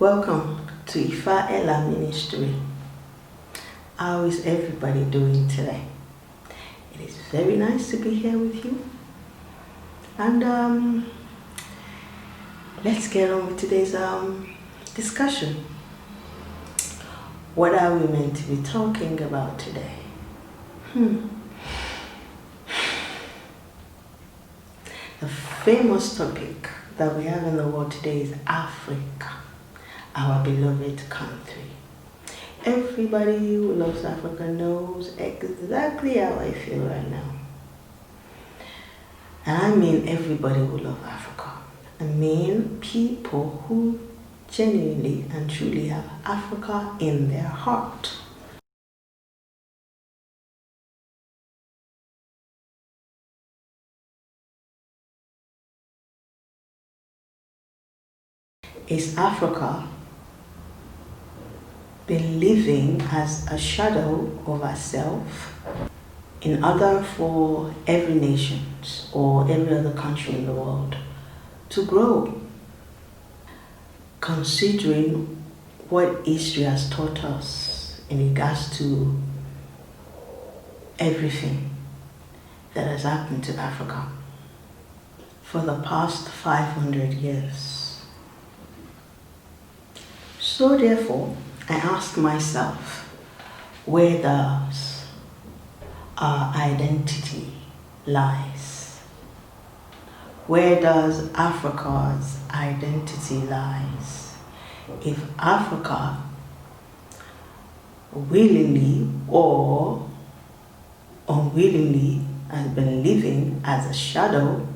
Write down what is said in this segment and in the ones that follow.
Welcome to Ifa Ella Ministry. How is everybody doing today? It is very nice to be here with you. And let's get on with today's discussion. What are we meant to be talking about today? The famous topic that we have in the world today is Africa, our beloved country. Everybody who loves Africa knows exactly how I feel right now. And I mean everybody who loves Africa. I mean people who genuinely and truly have Africa in their heart. Is Africa been living as a shadow of herself in order for every nation or every other country in the world to grow? Considering what history has taught us in regards to everything that has happened to Africa for the past 500 years. So therefore, I ask myself, where does our identity lies? Where does Africa's identity lies? If Africa willingly or unwillingly has been living as a shadow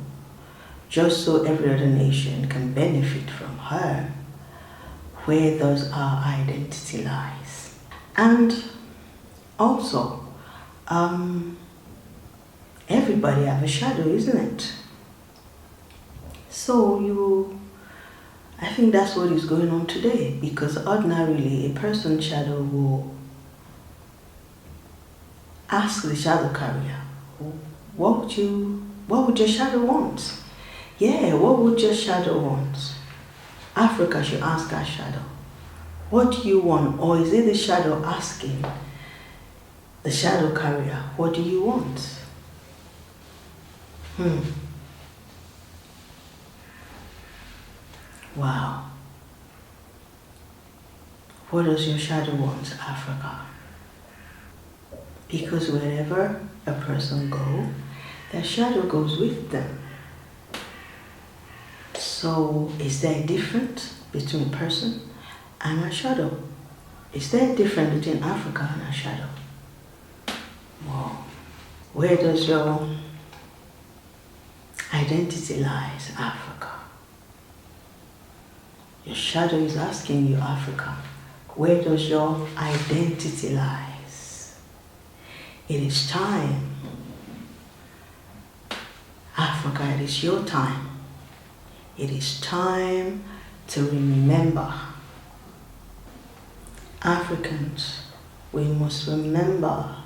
just so every other nation can benefit from her, where does our identity lies? And also, everybody have a shadow, isn't it? So I think that's what is going on today, because ordinarily a person's shadow will ask the shadow carrier, what would your shadow want? Yeah, what would your shadow want? Africa should ask our shadow, what do you want? Or is it the shadow asking the shadow carrier, what do you want? Wow. What does your shadow want, Africa? Because wherever a person goes, their shadow goes with them. So is there a difference between a person and a shadow? Is there a difference between Africa and a shadow? Wow. Where does your identity lies, Africa? Your shadow is asking you, Africa, where does your identity lies? It is time. Africa, it is your time. It is time to remember. Africans, we must remember.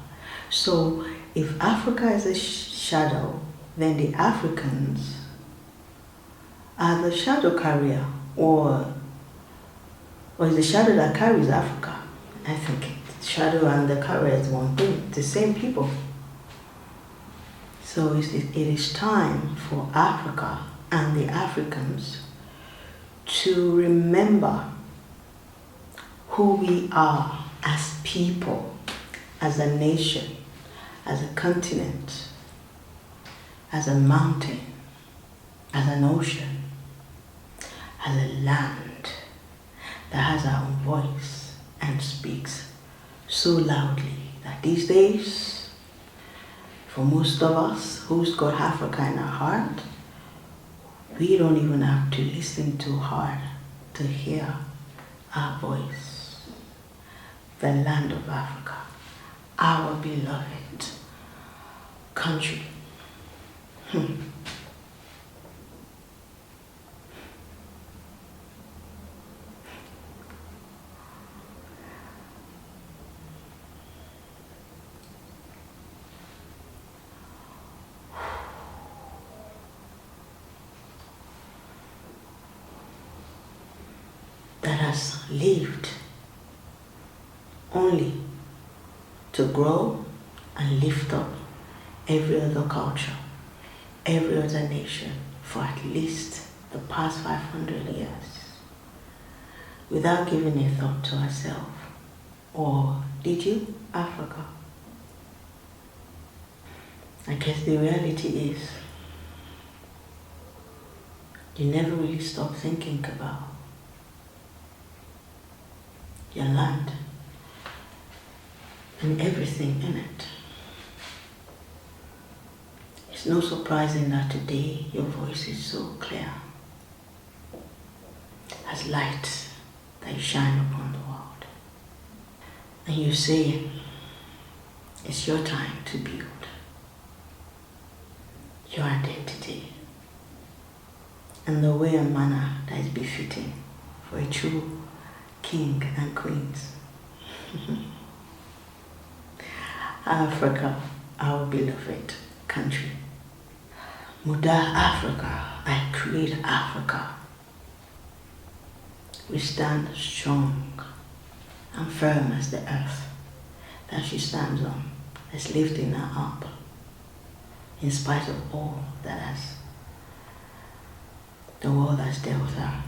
So if Africa is a shadow, then the Africans are the shadow carrier, or is the shadow that carries Africa? I think the shadow and the carrier is one thing, the same people. So it is time for Africa and the Africans to remember who we are as people, as a nation, as a continent, as a mountain, as an ocean, as a land that has our own voice and speaks so loudly that these days, for most of us who's got Africa in our heart, we don't even have to listen too hard to hear our voice. The land of Africa, our beloved country. That has lived only to grow and lift up every other culture, every other nation for at least the past 500 years without giving a thought to herself. Or did you, Africa? I guess the reality is you never really stop thinking about your land and everything in it. It's no surprising that today your voice is so clear as light that you shine upon the world. And you say it's your time to build your identity in the way and manner that is befitting for a true king and queens. Africa, our beloved country. Muda Africa, I create Africa. We stand strong and firm as the earth that she stands on, is lifting her up in spite of all that the world has dealt with her.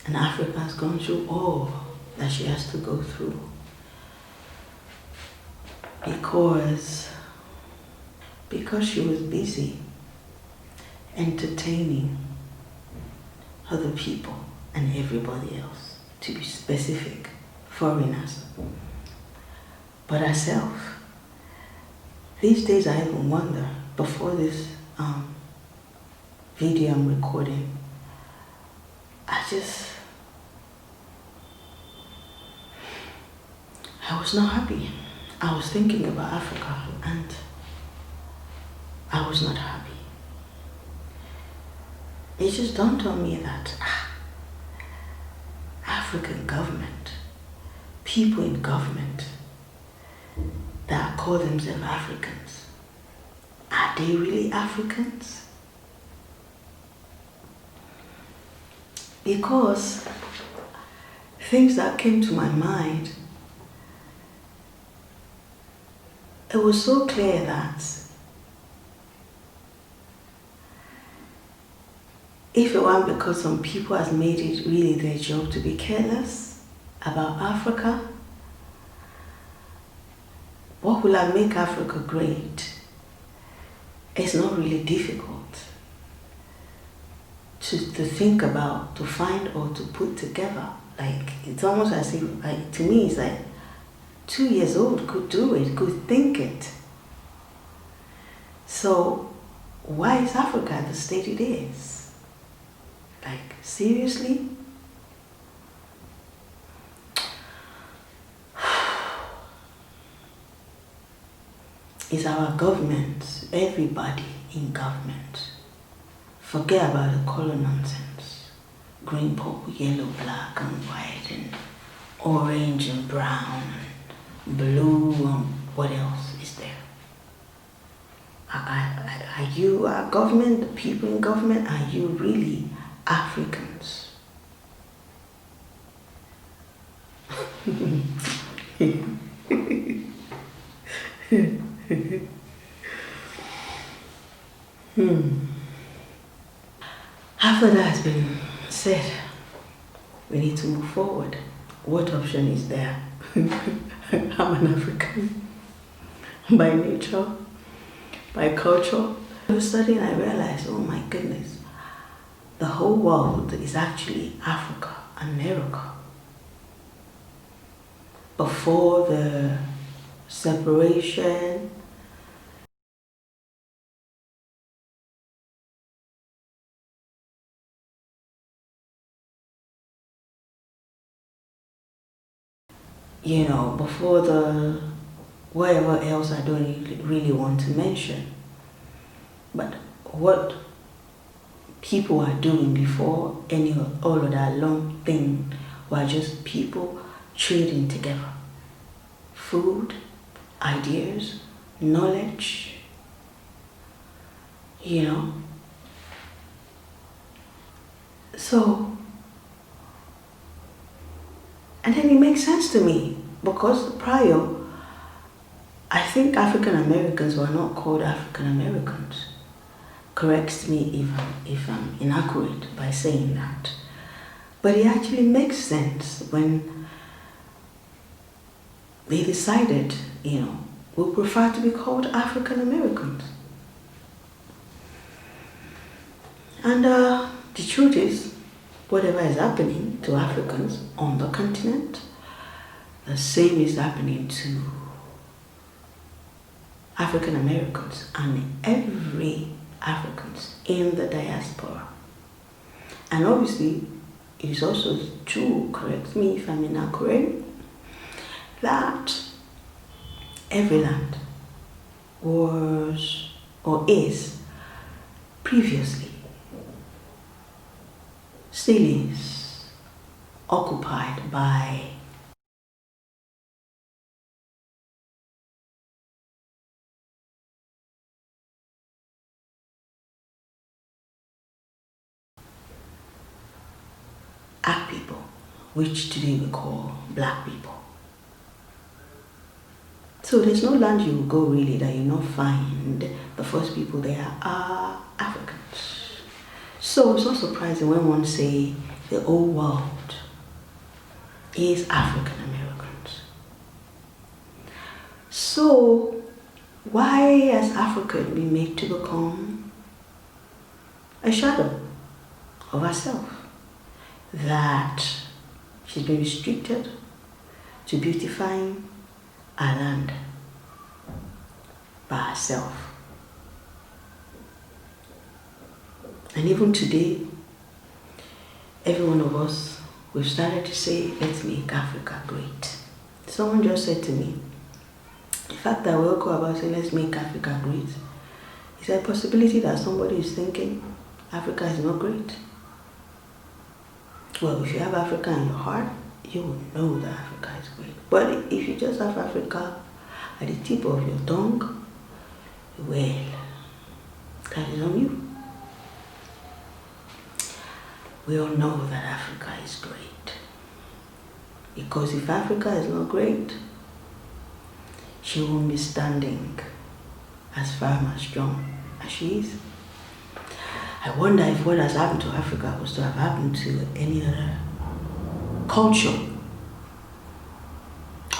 And Africa has gone through all that she has to go through because she was busy entertaining other people and everybody else, to be specific, foreigners, but herself. These days I even wonder, before this video I'm recording, I was not happy. I was thinking about Africa and I was not happy. It just dawned on me that African government, people in government that call themselves Africans, are they really Africans? Because things that came to my mind, it was so clear that if it weren't because some people has made it really their job to be careless about Africa, what will I make Africa great? It's not really difficult to think about, to find or to put together. Like, it's almost as if, to me, it's like 2 years old could do it, could think it. So why is Africa at the state it is? Like, seriously? It's our government, everybody in government. Forget about the color nonsense. Green, purple, yellow, black and white and orange and brown and blue and what else is there? Are you, our government, the people in government, are you really Africans? After that has been said, we need to move forward. What option is there? I'm an African by nature, by culture. I was studying, I realized, oh my goodness, the whole world is actually Africa, America. Before the separation, you know, before the whatever else I don't really want to mention. But what people are doing before all of that long thing were just people trading together. Food, ideas, knowledge, you know. So And then it makes sense to me, because prior, I think African Americans were not called African Americans. Correct me if I'm inaccurate by saying that. But it actually makes sense when they decided, we prefer to be called African Americans. And the truth is, whatever is happening to Africans on the continent, the same is happening to African Americans and every Africans in the diaspora. And obviously, it is also true, correct me if I'm inaccurate, that every land was or is previously still is occupied by people, which today we call black people. So there's no land you will go really that you not find the first people there are Africans. So it's not surprising when one say the whole world is African Americans. So why has Africa been made to become a shadow of herself? That she's been restricted to beautifying our land by herself. And even today, every one of us, we've started to say, let's make Africa great. Someone just said to me, the fact that we all go about saying, let's make Africa great, is there a possibility that somebody is thinking Africa is not great? Well, if you have Africa in your heart, you will know that Africa is great. But if you just have Africa at the tip of your tongue, well, that is on you. We all know that Africa is great. Because if Africa is not great, she won't be standing as firm and strong as she is. I wonder if what has happened to Africa was to have happened to any other culture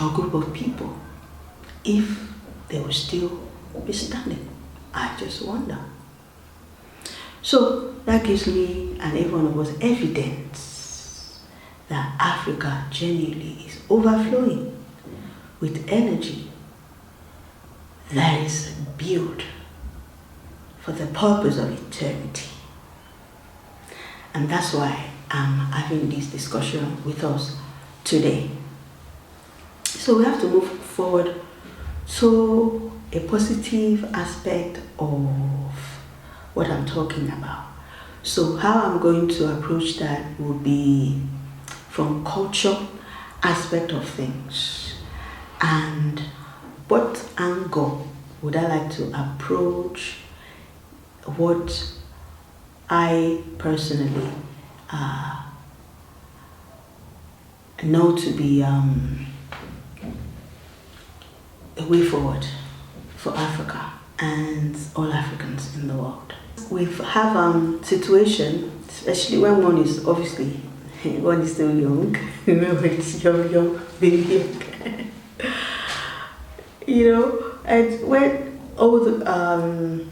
or group of people, if they would still be standing. I just wonder. So that gives me and every one of us evidence that Africa genuinely is overflowing with energy that is built for the purpose of eternity. And that's why I'm having this discussion with us today. So we have to move forward to a positive aspect of what I'm talking about. So how I'm going to approach that will be from culture aspect of things. And what angle would I like to approach what I personally know to be a way forward for Africa and all Africans in the world. We have situation, especially when one is obviously, one is still young, when it's young, baby young. And when all the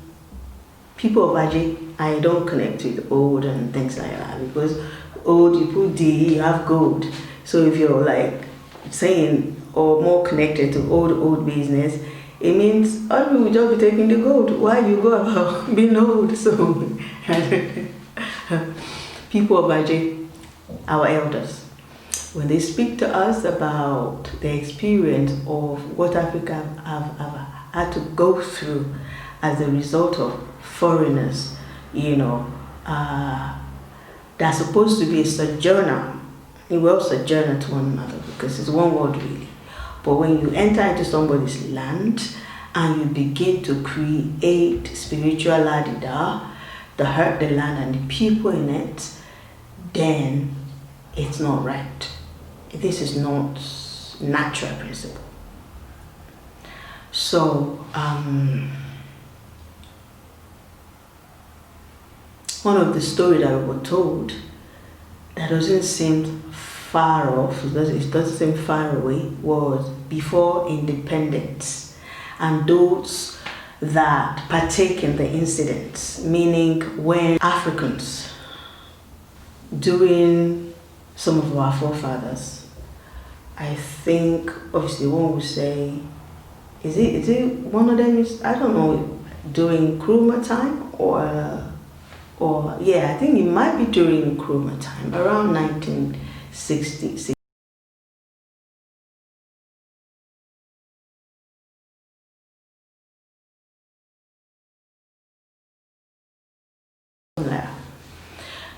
people of Aji, I don't connect with old and things like that, because old, you put D, you have gold. So if you're like saying or more connected to old business, it means all people will just be taking the gold while you go about being old. So people of Aji, our elders, when they speak to us about the experience of what Africa have had to go through as a result of foreigners, they're supposed to be a sojourner. We will sojourner to one another because it's one world really. But when you enter into somebody's land and you begin to create spiritual ladida that hurt the land and the people in it, then it's not right. this is not natural principle. So one of the stories that we were told that doesn't seem far off, it doesn't seem far away, was before independence, and those that partake in the incidents, meaning when Africans, during some of our forefathers, I think obviously one would say, is it one of them is, I don't know, during Nkrumah time or yeah, I think it might be during Nkrumah time, around 1960.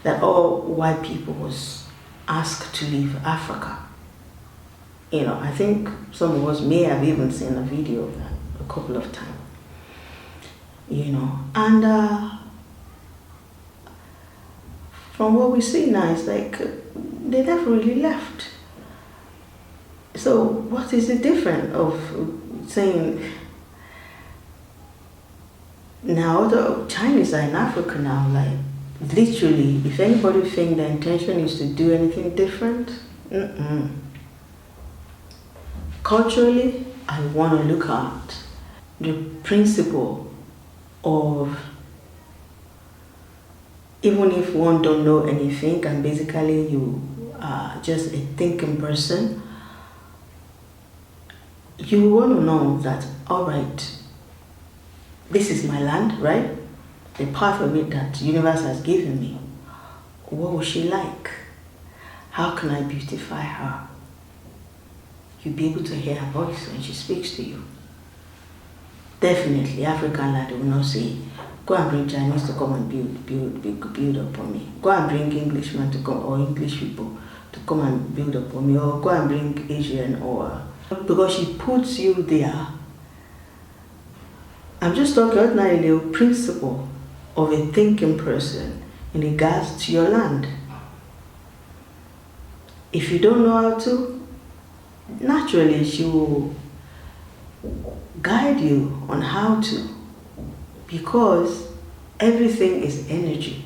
That all white people was asked to leave Africa. You know, I think some of us may have even seen a video of that a couple of times. You know, and from what we see now, it's like they never really left. So what is the difference of saying now the Chinese are in Africa now, like literally, if anybody think the intention is to do anything different, culturally, I want to look at the principle of, even if one don't know anything and basically you are just a thinking person, you want to know that, all right, this is my land, right? The part of it that the universe has given me. What was she like? How can I beautify her? You'll be able to hear her voice when she speaks to you. Definitely, African lad will not say, go and bring Chinese to come and build upon me. Go and bring Englishmen to come, or English people to come and build upon me, or go and bring Asian, or because she puts you there. I'm just talking ordinarily the principle of a thinking person in regards to your land. If you don't know how to, naturally she will guide you on how to, because everything is energy.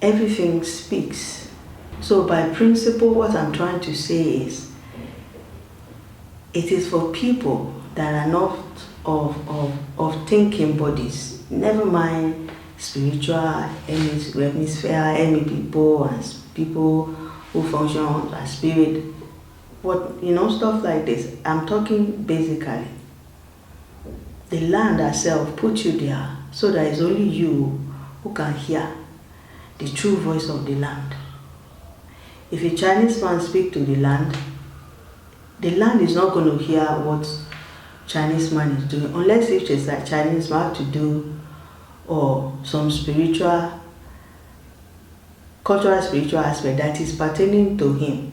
Everything speaks. So by principle, what I'm trying to say is, it is for people that are not of thinking bodies, never mind spiritual hemisphere, people and people who function as spirit, what, you know, stuff like this. I'm talking basically, the land itself put you there so that it's only you who can hear the true voice of the land. If a Chinese man speak to the land is not going to hear what Chinese man is doing, unless if it's like Chinese man to do or some cultural spiritual aspect that is pertaining to him,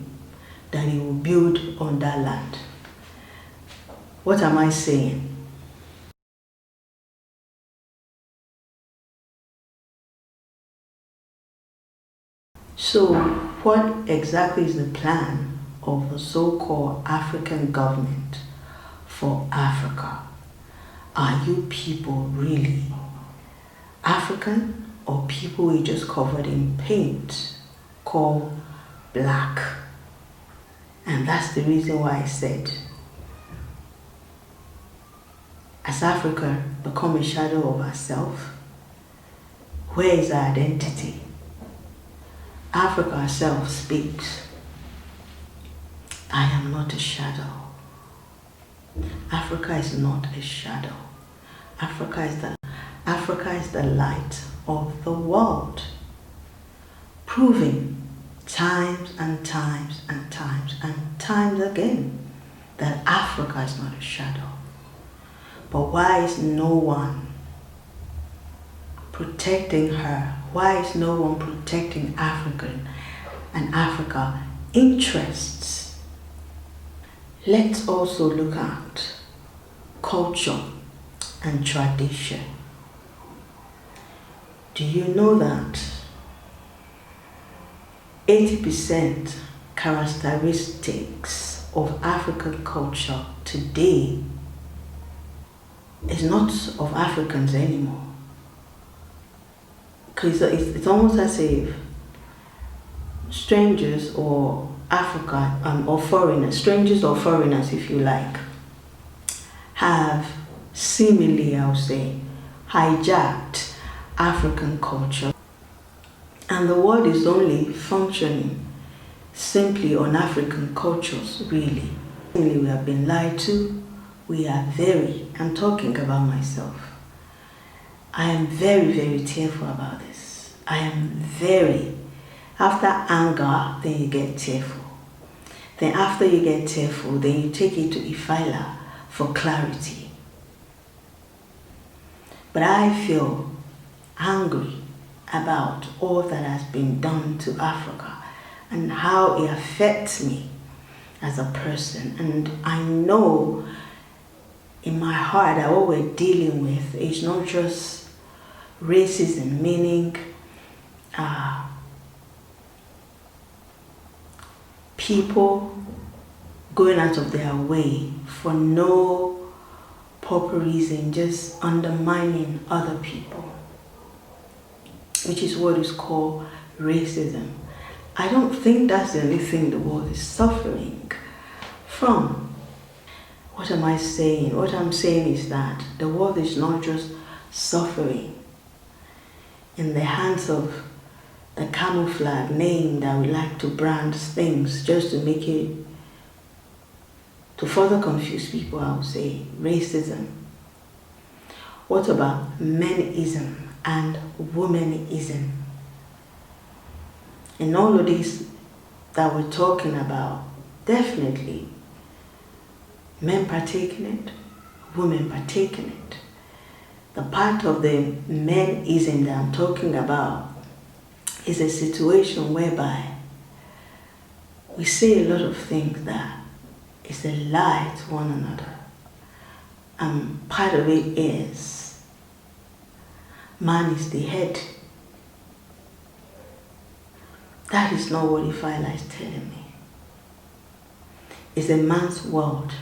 that he will build on that land. What am I saying? So what exactly is the plan of the so-called African government for Africa? Are you people really African, or people who just covered in paint called black? And that's the reason why I said, as Africa become a shadow of herself, where is our identity? Africa herself speaks. I am not a shadow. Africa is not a shadow. Africa is the light of the world, proving times and times and times and times again that Africa is not a shadow. But why is no one protecting her? Why is no one protecting African and Africa interests? Let's also look at culture and tradition. Do you know that 80% characteristics of African culture today is not of Africans anymore. Because it's almost as if strangers or Africa or foreigners, strangers or foreigners if you like, have seemingly, I would say, hijacked African culture. And the world is only functioning simply on African cultures, really. We have been lied to. I'm talking about myself. I am very, very tearful about this. After anger, then you get tearful. Then after you get tearful, then you take it to Ifila for clarity. But I feel angry about all that has been done to Africa and how it affects me as a person. And I know in my heart that what we're dealing with is not just racism, meaning people going out of their way for no proper reason, just undermining other people, which is what is called racism. I don't think that's the only thing the world is suffering from. What am I saying? What I'm saying is that the world is not just suffering in the hands of the camouflage name that we like to brand things just to make it, to further confuse people, I would say, racism. What about MENISM and WOMENISM? In all of these that we're talking about, definitely men partake in it, women partake in it. The part of the MENISM that I'm talking about is a situation whereby we say a lot of things that is a lie to one another. And part of it is man is the head. That is not what Ifila is telling me. It's a man's world.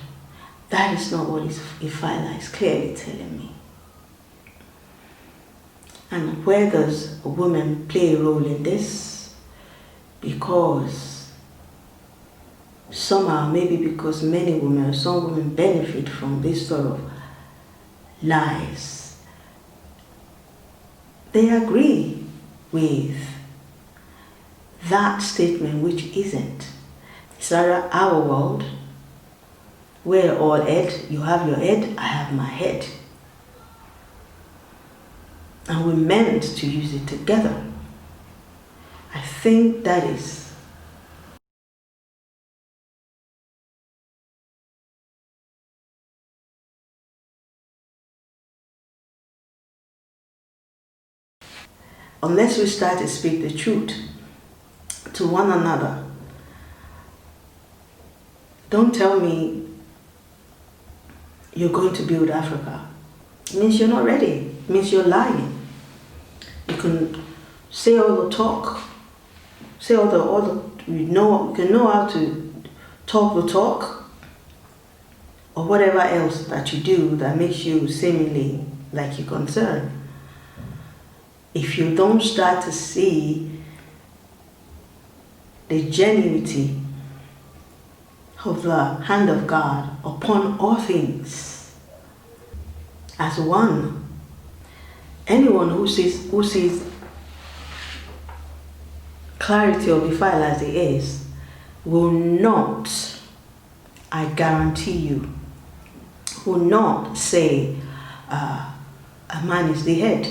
That is not what Ifila is clearly telling me. And where does a woman play a role in this? Because somehow, maybe because some women benefit from this sort of lies, they agree with that statement, which isn't. It's our world. We're all head. You have your head, I have my head. And we're meant to use it together. I think that is unless we start to speak the truth to one another. Don't tell me you're going to build Africa. It means you're not ready. It means you're lying. You can say all the talk, say all the you can know how to talk the talk, or whatever else that you do that makes you seemingly like you're concerned. If you don't start to see the genuinity of the hand of God upon all things as one, anyone who sees clarity of Ifila as it is will not, I guarantee you, will not say a man is the head.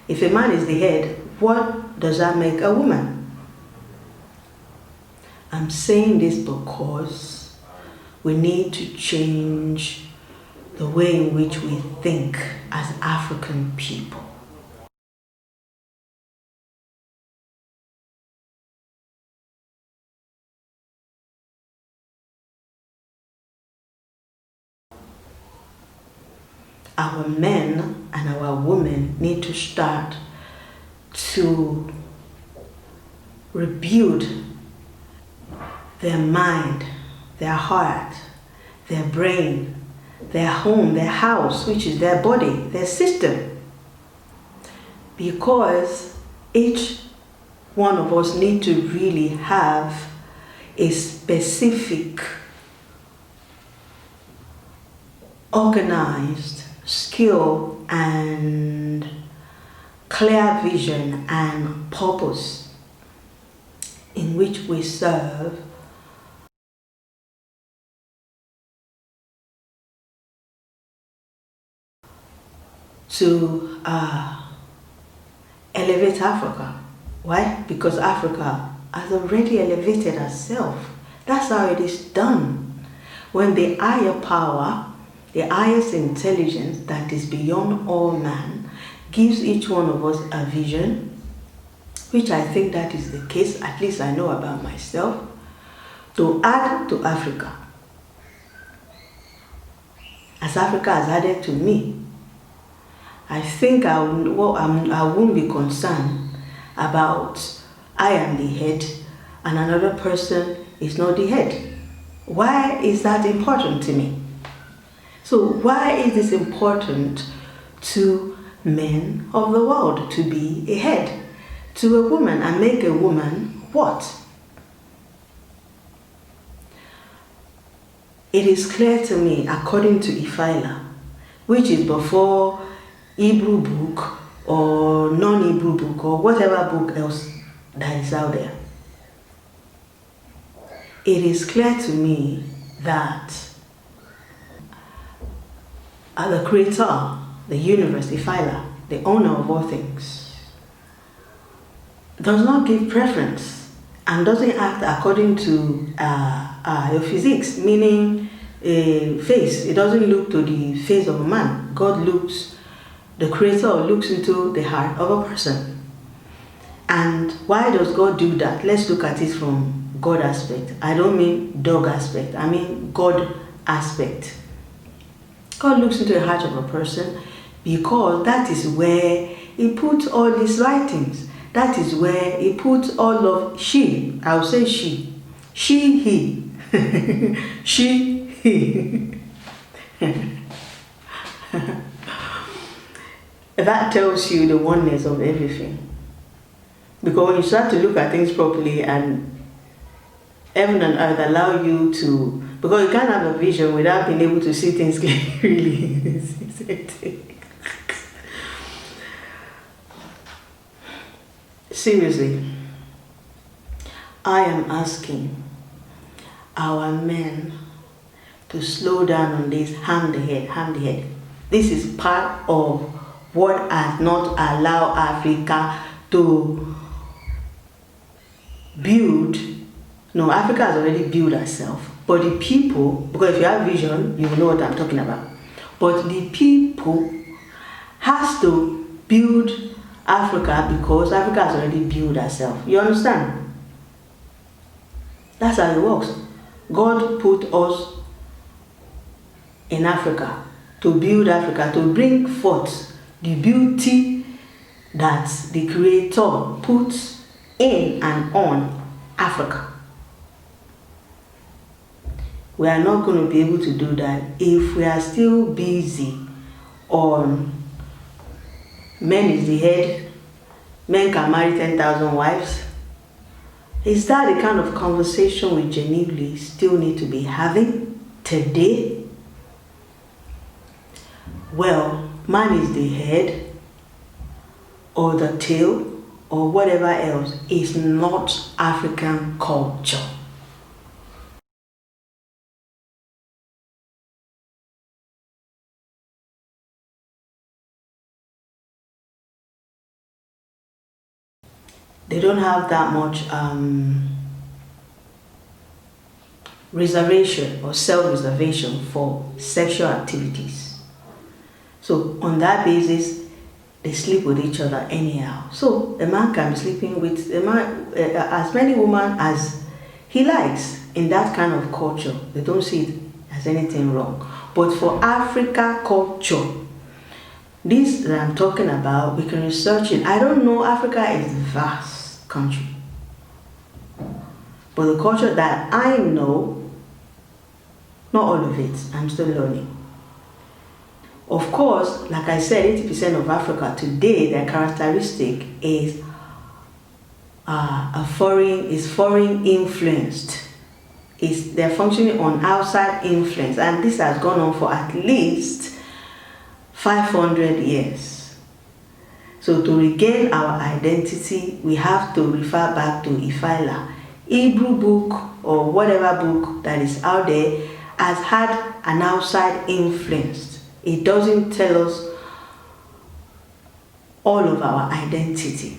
If a man is the head, what does that make a woman? I'm saying this because we need to change the way in which we think as African people. Our men and our women need to start to rebuild their mind, their heart, their brain, their home, their house, which is their body, their system. Because each one of us need to really have a specific, organized skill and clear vision and purpose in which we serve to elevate Africa. Why? Because Africa has already elevated herself. That's how it is done. When the higher power, the highest intelligence that is beyond all man, gives each one of us a vision, which I think that is the case, at least I know about myself, to add to Africa, as Africa has added to me. I think I won't be concerned about I am the head and another person is not the head. Why is that important to me? So why is this important to men of the world to be a head to a woman and make a woman what? It is clear to me, according to Ifila, which is before Hebrew book or non-Hebrew book or whatever book else that is out there. It is clear to me that the creator, the universe, Ifila, the owner of all things, does not give preference and doesn't act according to your physics, meaning face. It doesn't look to the face of a man. God looks, the creator looks into the heart of a person. And why does God do that? Let's look at it from God aspect. I don't mean dog aspect. I mean God aspect. God looks into the heart of a person because that is where he puts all these writings. That is where he puts all of she. I will say she. She, he. She, he. That tells you the oneness of everything. Because when you start to look at things properly and heaven and earth allow you to, because you can't have a vision without being able to see things clearly. Seriously, I am asking our men to slow down on this, ham the head. This is part of what has not allowed Africa to build. No, Africa has already built herself. But the people, because if you have vision, you will know what I'm talking about. But the people has to build Africa because Africa has already built herself. You understand? That's how it works. God put us in Africa to build Africa, to bring forth the beauty that the Creator puts in and on Africa. We are not going to be able to do that if we are still busy on men is the head, men can marry 10,000 wives. Is that the kind of conversation we genuinely still need to be having today? Well, man is the head or the tail or whatever else is not African culture. They don't have that much reservation or self-reservation for sexual activities. So on that basis, they sleep with each other anyhow. So a man can be sleeping with a man, as many women as he likes in that kind of culture. They don't see it as anything wrong. But for Africa culture, this that I'm talking about, we can research it. I don't know, Africa is a vast country. But the culture that I know, not all of it, I'm still learning. Of course, like I said, 80% of Africa today, their characteristic is foreign influenced. They're functioning on outside influence, and this has gone on for at least 500 years. So to regain our identity, we have to refer back to Ifeala. Hebrew book or whatever book that is out there has had an outside influence. It doesn't tell us all of our identity.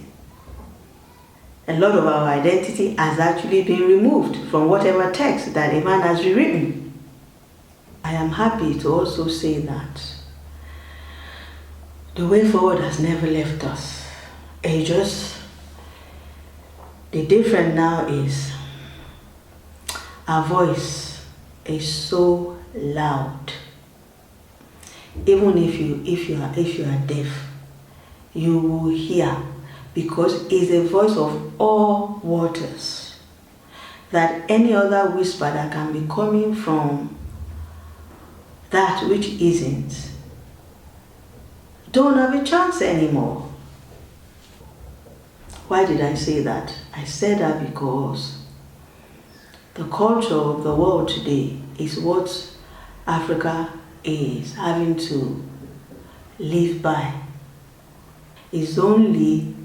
A lot of our identity has actually been removed from whatever text that a man has rewritten. I am happy to also say that the way forward has never left us. The difference now is our voice is so loud. Even if you are deaf, you will hear, because it's a voice of all waters. That any other whisper that can be coming from that which isn't, don't have a chance anymore. Why did I say that? I said that because the culture of the world today is what Africa is having to live by. It's only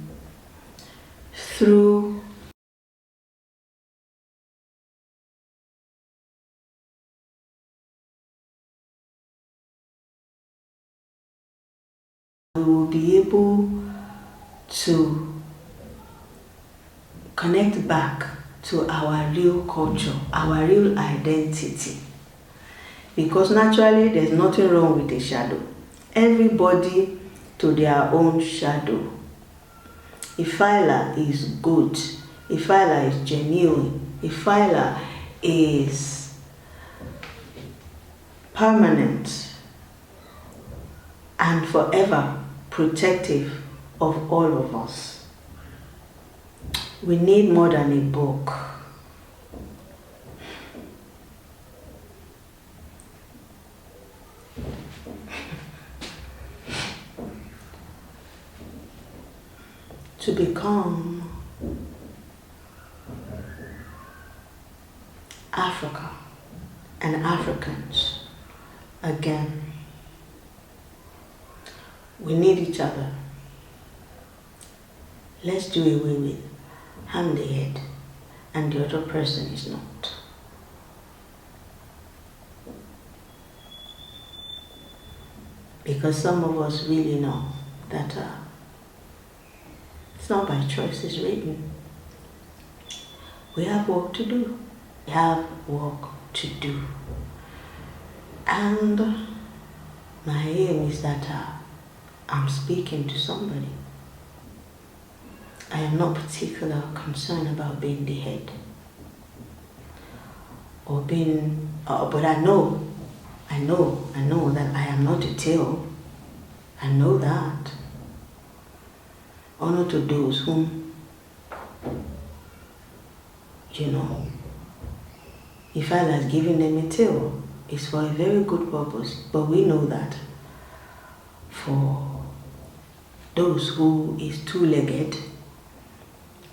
through we will be able to connect back to our real culture, our real identity. Because naturally, there's nothing wrong with a shadow. Everybody to their own shadow. Ifeala is good. Ifeala is genuine. Ifeala is permanent and forever protective of all of us. We need more than a book. To become Africa and Africans again. We need each other. Let's do away with I'm the head and the other person is not. Because some of us really know that it's not by choice, it's written. We have work to do. We have work to do. And my aim is that I'm speaking to somebody. I am not particularly concerned about being the head. Or being, but I know that I am not a tail. I know that. Honor to those whom, if Allah has given them a tail, it's for a very good purpose. But we know that for those who is two-legged,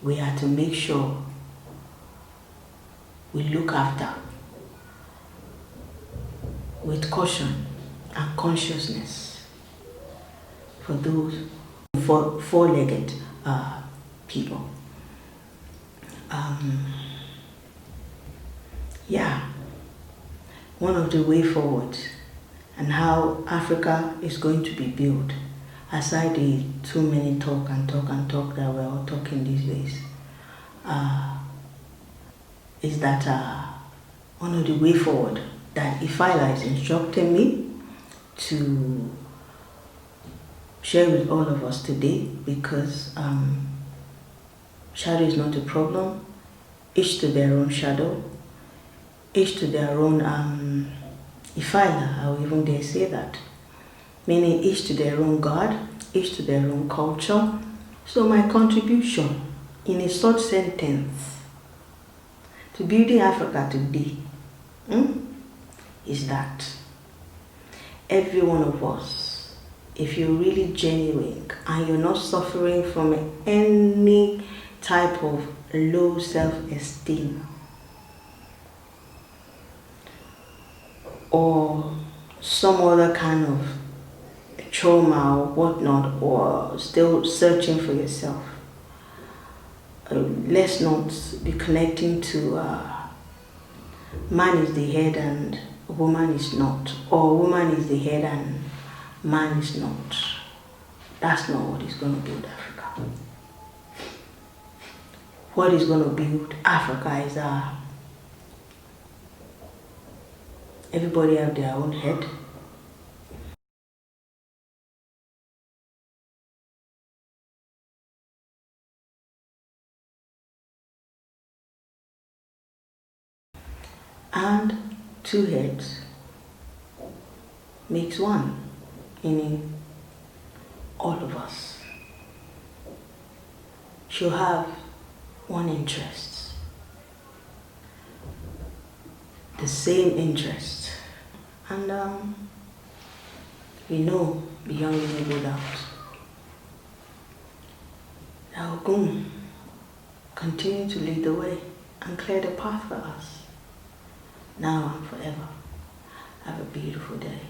we have to make sure we look after with caution and consciousness for those four-legged people. One of the way forward and how Africa is going to be built, aside the too many talk that we're all talking these days, is that one of the way forward that Ifeala is instructing me to share with all of us today, because shadow is not a problem. Each to their own shadow, each to their own Ifeala, I will even dare say that. Meaning each to their own God, each to their own culture. So my contribution in a short sentence to building Africa today is that every one of us, if you're really genuine and you're not suffering from any type of low self-esteem or some other kind of trauma or whatnot, or still searching for yourself, let's not be connecting to man is the head and woman is not, or woman is the head and man is not. That's not what is going to build Africa. What is going to build Africa is everybody have their own head. And two heads makes one, meaning all of us should have one interest, the same interest, and we know beyond any doubt that Ogun continue to lead the way and clear the path for us now and forever. Have a beautiful day.